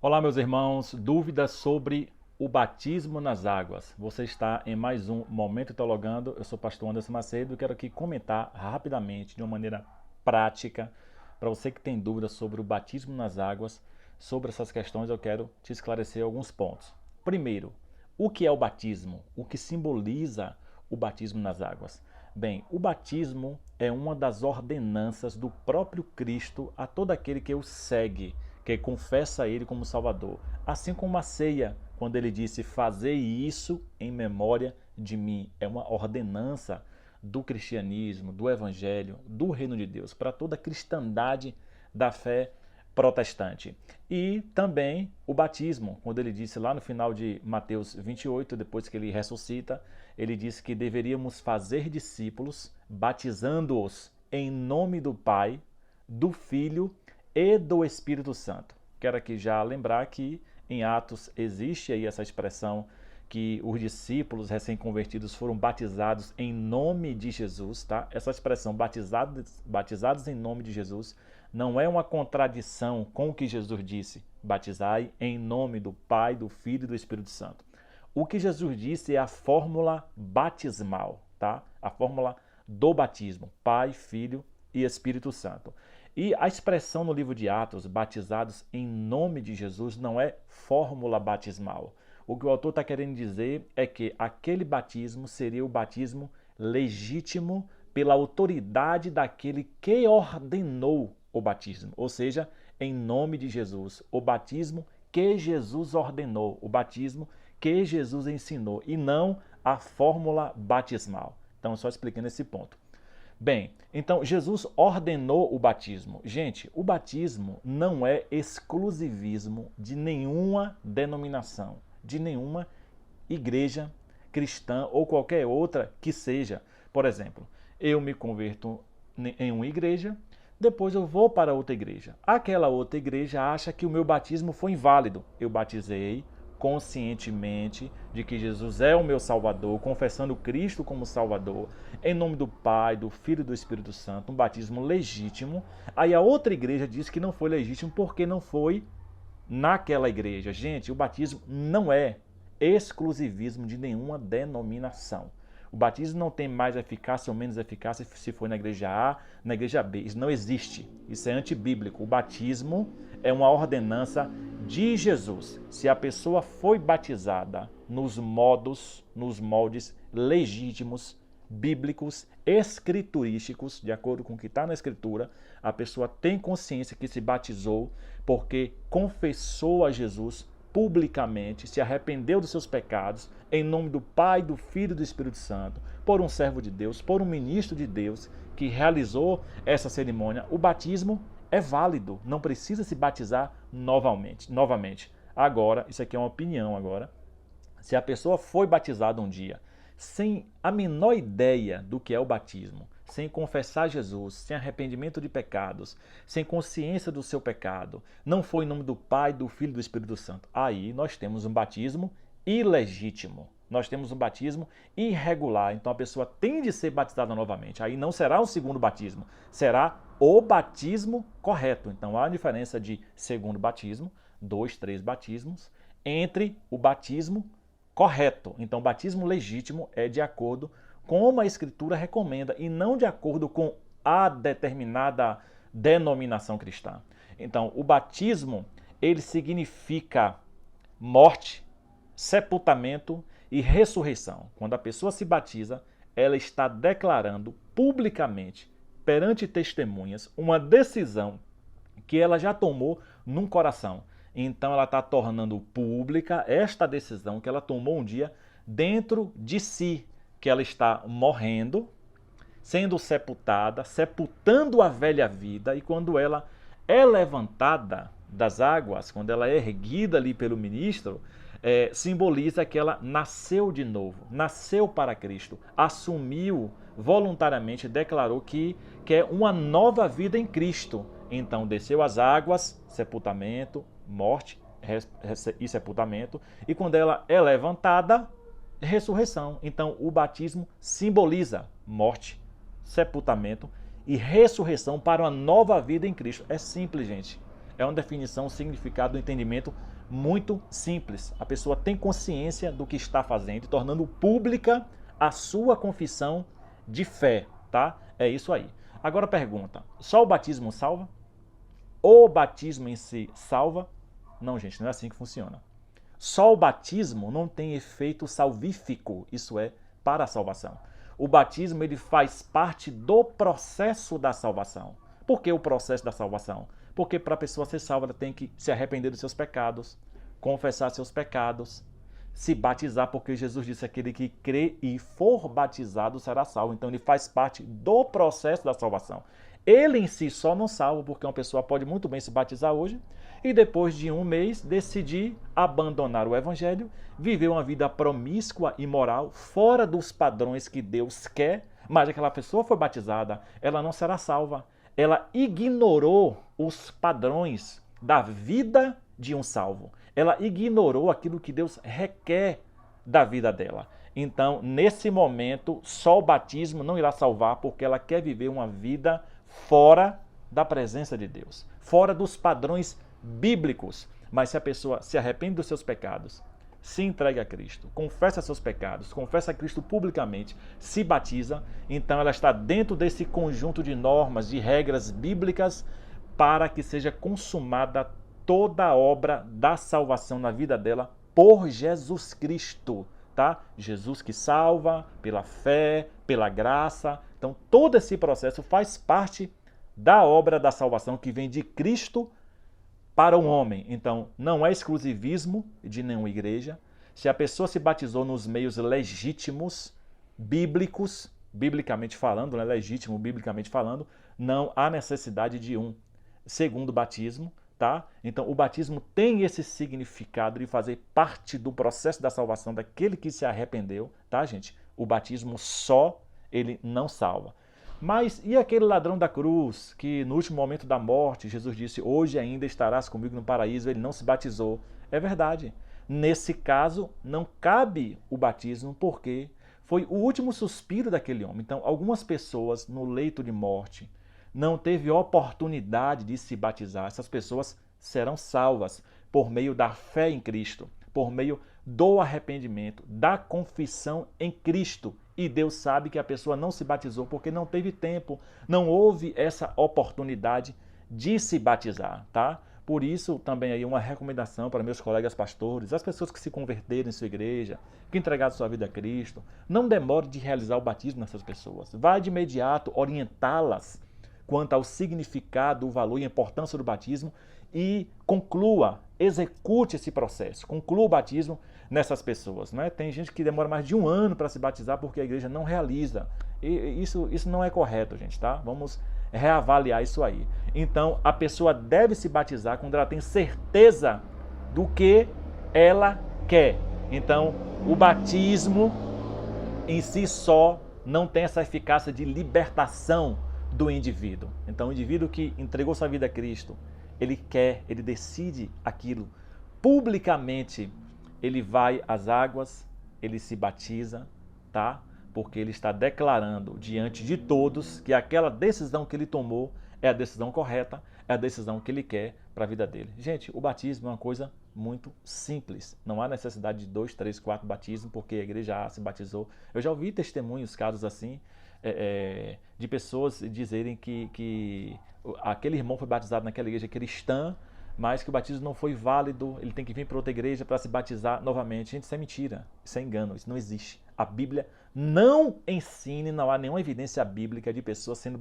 Olá, meus irmãos. Dúvidas sobre o batismo nas águas. Você está em mais um Momento Teologando. Eu sou o pastor Anderson Macedo e quero aqui comentar rapidamente, de uma maneira prática, para você que tem dúvidas sobre o batismo nas águas. Sobre essas questões eu quero te esclarecer alguns pontos. Primeiro, o que é o batismo? O que simboliza o batismo nas águas? Bem, o batismo é uma das ordenanças do próprio Cristo a todo aquele que o segue, que confessa Ele como Salvador. Assim como a ceia, quando Ele disse, fazei isso em memória de mim. É uma ordenança do cristianismo, do evangelho, do reino de Deus, para toda a cristandade da fé protestante. E também o batismo, quando ele disse lá no final de Mateus 28, depois que ele ressuscita, ele disse que deveríamos fazer discípulos, batizando-os em nome do Pai, do Filho e do Espírito Santo. Quero aqui já lembrar que em Atos existe aí essa expressão que os discípulos recém-convertidos foram batizados em nome de Jesus, tá? Essa expressão batizados em nome de Jesus não é uma contradição com o que Jesus disse, batizai em nome do Pai, do Filho e do Espírito Santo. O que Jesus disse é a fórmula batismal, tá? A fórmula do batismo, Pai, Filho e Espírito Santo. E a expressão no livro de Atos, batizados em nome de Jesus, não é fórmula batismal. O que o autor está querendo dizer é que aquele batismo seria o batismo legítimo pela autoridade daquele que ordenou o batismo, ou seja, em nome de Jesus, o batismo que Jesus ordenou, o batismo que Jesus ensinou, e não a fórmula batismal. Então, só explicando esse ponto. Bem, então Jesus ordenou o batismo. Gente, o batismo não é exclusivismo de nenhuma denominação, de nenhuma igreja cristã ou qualquer outra que seja. Por exemplo, eu me converto em uma igreja, depois eu vou para outra igreja. Aquela outra igreja acha que o meu batismo foi inválido. Eu batizei conscientemente de que Jesus é o meu Salvador, confessando Cristo como Salvador, em nome do Pai, do Filho e do Espírito Santo, um batismo legítimo. Aí a outra igreja diz que não foi legítimo porque não foi naquela igreja. Gente, o batismo não é exclusivismo de nenhuma denominação. O batismo não tem mais eficácia ou menos eficácia se foi na igreja A, na igreja B. Isso não existe. Isso é antibíblico. O batismo é uma ordenança de Jesus. Se a pessoa foi batizada nos moldes legítimos, bíblicos, escriturísticos, de acordo com o que está na Escritura, a pessoa tem consciência que se batizou porque confessou a Jesus publicamente, se arrependeu dos seus pecados, em nome do Pai, do Filho e do Espírito Santo, por um servo de Deus, por um ministro de Deus que realizou essa cerimônia. O batismo é válido, não precisa se batizar novamente. Agora, isso aqui é uma opinião agora, se a pessoa foi batizada um dia sem a menor ideia do que é o batismo, sem confessar Jesus, sem arrependimento de pecados, sem consciência do seu pecado, não foi em nome do Pai, do Filho e do Espírito Santo, aí nós temos um batismo ilegítimo. Nós temos um batismo irregular, então a pessoa tem de ser batizada novamente. Aí não será o segundo batismo, será o batismo correto. Então há a diferença de segundo batismo, 2, 3 batismos, entre o batismo correto. Então, o batismo legítimo é de acordo com como a Escritura recomenda e não de acordo com a determinada denominação cristã. Então, o batismo, ele significa morte, sepultamento e ressurreição. Quando a pessoa se batiza, ela está declarando publicamente, perante testemunhas, uma decisão que ela já tomou num coração. Então ela está tornando pública esta decisão que ela tomou um dia dentro de si, que ela está morrendo, sendo sepultada, sepultando a velha vida, e quando ela é levantada das águas, quando ela é erguida ali pelo ministro, simboliza que ela nasceu de novo, nasceu para Cristo, assumiu voluntariamente, declarou que quer uma nova vida em Cristo. Então desceu as águas, sepultamento, morte e sepultamento, e quando ela é levantada, ressurreição. Então o batismo simboliza morte, sepultamento e ressurreição para uma nova vida em Cristo. É simples, gente. É uma definição, um significado, um entendimento muito simples. A pessoa tem consciência do que está fazendo, tornando pública a sua confissão de fé, tá? É isso aí. Agora pergunta, só o batismo salva? O batismo em si salva? Não, gente, não é assim que funciona. Só o batismo não tem efeito salvífico, isso é, para a salvação. O batismo ele faz parte do processo da salvação. Por que o processo da salvação? Porque para a pessoa ser salva, ela tem que se arrepender dos seus pecados, confessar seus pecados, se batizar, porque Jesus disse: aquele que crê e for batizado será salvo. Então ele faz parte do processo da salvação. Ele em si só não salva, porque uma pessoa pode muito bem se batizar hoje e depois de um mês decidir abandonar o evangelho, viver uma vida promíscua e imoral, fora dos padrões que Deus quer, mas aquela pessoa foi batizada, ela não será salva. Ela ignorou os padrões da vida de um salvo. Ela ignorou aquilo que Deus requer da vida dela. Então, nesse momento, só o batismo não irá salvar, porque ela quer viver uma vida fora da presença de Deus, fora dos padrões bíblicos. Mas se a pessoa se arrepende dos seus pecados, se entrega a Cristo, confessa seus pecados, confessa a Cristo publicamente, se batiza, então ela está dentro desse conjunto de normas, de regras bíblicas para que seja consumada toda a obra da salvação na vida dela por Jesus Cristo, tá? Jesus que salva pela fé, pela graça. Então todo esse processo faz parte da obra da salvação que vem de Cristo para o homem. Então não é exclusivismo de nenhuma igreja. Se a pessoa se batizou nos meios legítimos, bíblicos, biblicamente falando, né? Legítimo, biblicamente falando, não há necessidade de um segundo batismo. Tá? Então o batismo tem esse significado de fazer parte do processo da salvação daquele que se arrependeu, tá, gente? O batismo só, ele não salva. Mas e aquele ladrão da cruz que no último momento da morte, Jesus disse: hoje ainda estarás comigo no paraíso, ele não se batizou? É verdade. Nesse caso, não cabe o batismo porque foi o último suspiro daquele homem. Então, algumas pessoas no leito de morte não teve oportunidade de se batizar. Essas pessoas serão salvas por meio da fé em Cristo, por meio do arrependimento, da confissão em Cristo. E Deus sabe que a pessoa não se batizou porque não teve tempo, não houve essa oportunidade de se batizar, tá? Por isso, também aí uma recomendação para meus colegas pastores, as pessoas que se converterem em sua igreja, que entregaram sua vida a Cristo, não demore de realizar o batismo nessas pessoas. Vai de imediato orientá-las quanto ao significado, o valor e a importância do batismo e conclua, execute esse processo, conclua o batismo nessas pessoas. Né? Tem gente que demora mais de um ano para se batizar porque a igreja não realiza. E isso não é correto, gente, tá? Vamos reavaliar isso aí. Então, a pessoa deve se batizar quando ela tem certeza do que ela quer. Então, o batismo em si só não tem essa eficácia de libertação do indivíduo. Então, o indivíduo que entregou sua vida a Cristo, ele quer, ele decide aquilo publicamente, ele vai às águas, ele se batiza, tá? Porque ele está declarando diante de todos que aquela decisão que ele tomou é a decisão correta, é a decisão que ele quer para a vida dele. Gente, o batismo é uma coisa muito simples. Não há necessidade de 2, 3, 4 batismos porque a igreja se batizou. Eu já ouvi testemunhos, casos assim, de pessoas dizerem que aquele irmão foi batizado naquela igreja cristã, mas que o batismo não foi válido, ele tem que vir para outra igreja para se batizar novamente. Gente, isso é mentira, isso é engano, isso não existe. A Bíblia não ensina, não há nenhuma evidência bíblica de pessoas sendo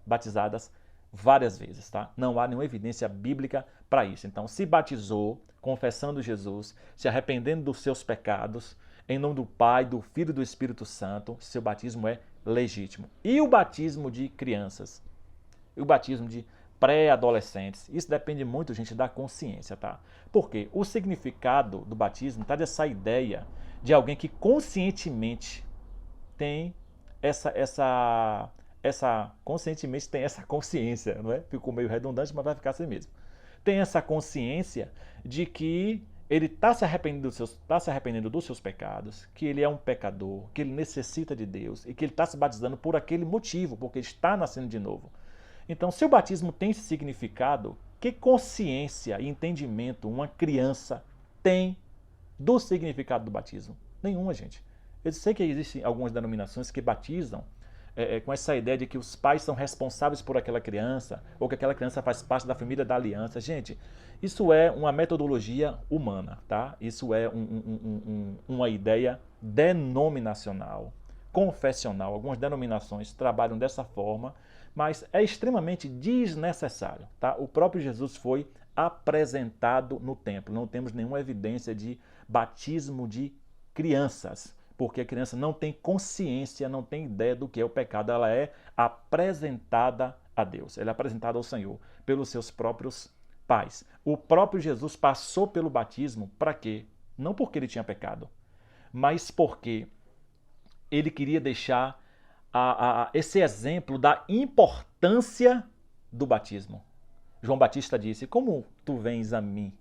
batizadas várias vezes, tá? Não há nenhuma evidência bíblica para isso. Então, se batizou, confessando Jesus, se arrependendo dos seus pecados, em nome do Pai, do Filho e do Espírito Santo, seu batismo é legítimo. E o batismo de crianças? E o batismo de pré-adolescentes? Isso depende muito, gente, da consciência, tá? Porque o significado do batismo está dessa ideia de alguém que conscientemente tem conscientemente tem essa consciência, não é? Ficou meio redundante, mas vai ficar assim mesmo. Tem essa consciência de que ele está se arrependendo dos seus pecados, que ele é um pecador, que ele necessita de Deus e que ele está se batizando por aquele motivo, porque ele está nascendo de novo. Então, se o batismo tem esse significado, Que consciência e entendimento uma criança tem do significado do batismo? Nenhuma, gente. Eu sei que existem algumas denominações que batizam com essa ideia de que os pais são responsáveis por aquela criança, ou que aquela criança faz parte da família da aliança. Gente, isso é uma metodologia humana, tá? Isso é uma ideia denominacional, confessional. Algumas denominações trabalham dessa forma, mas é extremamente desnecessário, tá? O próprio Jesus foi apresentado no templo. Não temos nenhuma evidência de batismo de crianças, porque a criança não tem consciência, não tem ideia do que é o pecado. Ela é apresentada a Deus, ela é apresentada ao Senhor pelos seus próprios pais. O próprio Jesus passou pelo batismo para quê? Não porque ele tinha pecado, mas porque ele queria deixar esse exemplo da importância do batismo. João Batista disse: como tu vens a mim?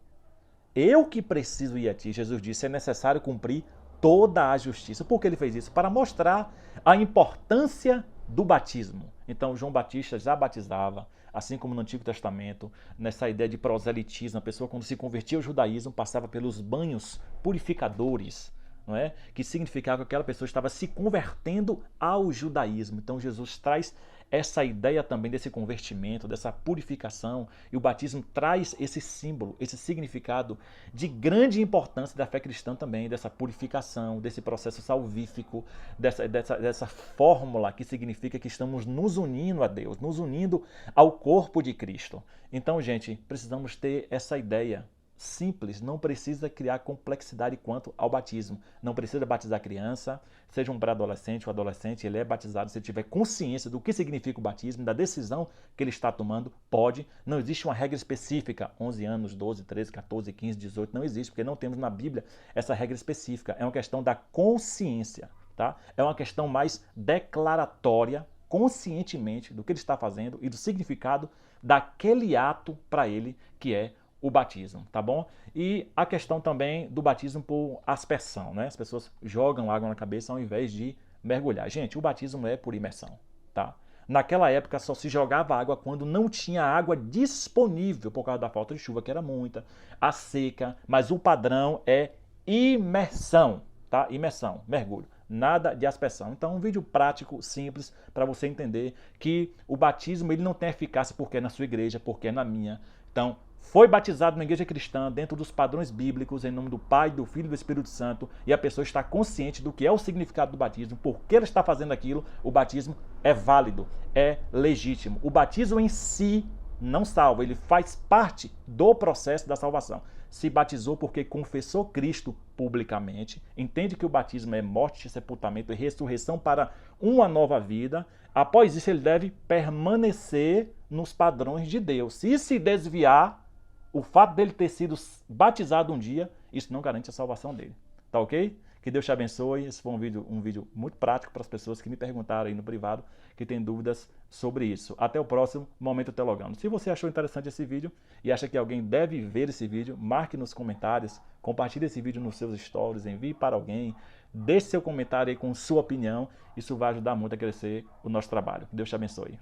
Eu que preciso ir a ti. Jesus disse: é necessário cumprir toda a justiça. Por que ele fez isso? Para mostrar a importância do batismo. Então, João Batista já batizava, assim como no Antigo Testamento, nessa ideia de proselitismo. A pessoa, quando se convertia ao judaísmo, passava pelos banhos purificadores, não é? Que significava que aquela pessoa estava se convertendo ao judaísmo. Então, Jesus traz essa ideia também desse convertimento, dessa purificação, e o batismo traz esse símbolo, esse significado de grande importância da fé cristã também, dessa purificação, desse processo salvífico, dessa fórmula que significa que estamos nos unindo a Deus, nos unindo ao corpo de Cristo. Então, gente, precisamos ter essa ideia simples, não precisa criar complexidade quanto ao batismo. Não precisa batizar a criança, seja um pré-adolescente ou adolescente, ele é batizado se ele tiver consciência do que significa o batismo, da decisão que ele está tomando, pode. Não existe uma regra específica, 11 anos, 12, 13, 14, 15, 18, não existe, porque não temos na Bíblia essa regra específica. É uma questão da consciência, tá? É uma questão mais declaratória, conscientemente, do que ele está fazendo e do significado daquele ato para ele, que é o batismo, tá bom? E a questão também do batismo por aspersão, né? As pessoas jogam água na cabeça ao invés de mergulhar. Gente, o batismo é por imersão, tá? Naquela época só se jogava água quando não tinha água disponível por causa da falta de chuva, que era muita, a seca, mas o padrão é imersão, tá? Imersão, mergulho. Nada de aspersão. Então, um vídeo prático, simples, para você entender que o batismo ele não tem eficácia porque é na sua igreja, porque é na minha. Então, foi batizado na igreja cristã, dentro dos padrões bíblicos, em nome do Pai, do Filho e do Espírito Santo, e a pessoa está consciente do que é o significado do batismo, por que ela está fazendo aquilo, o batismo é válido, é legítimo. O batismo em si não salva, ele faz parte do processo da salvação. Se batizou porque confessou Cristo publicamente, entende que o batismo é morte, sepultamento e ressurreição para uma nova vida. Após isso, ele deve permanecer nos padrões de Deus. Se se desviar, o fato dele ter sido batizado um dia, isso não garante a salvação dele. Tá ok? Que Deus te abençoe. Esse foi um vídeo muito prático para as pessoas que me perguntaram aí no privado, que têm dúvidas sobre isso. Até o próximo Momento Teologando. Se você achou interessante esse vídeo e acha que alguém deve ver esse vídeo, marque nos comentários, compartilhe esse vídeo nos seus stories, envie para alguém, deixe seu comentário aí com sua opinião. Isso vai ajudar muito a crescer o nosso trabalho. Que Deus te abençoe.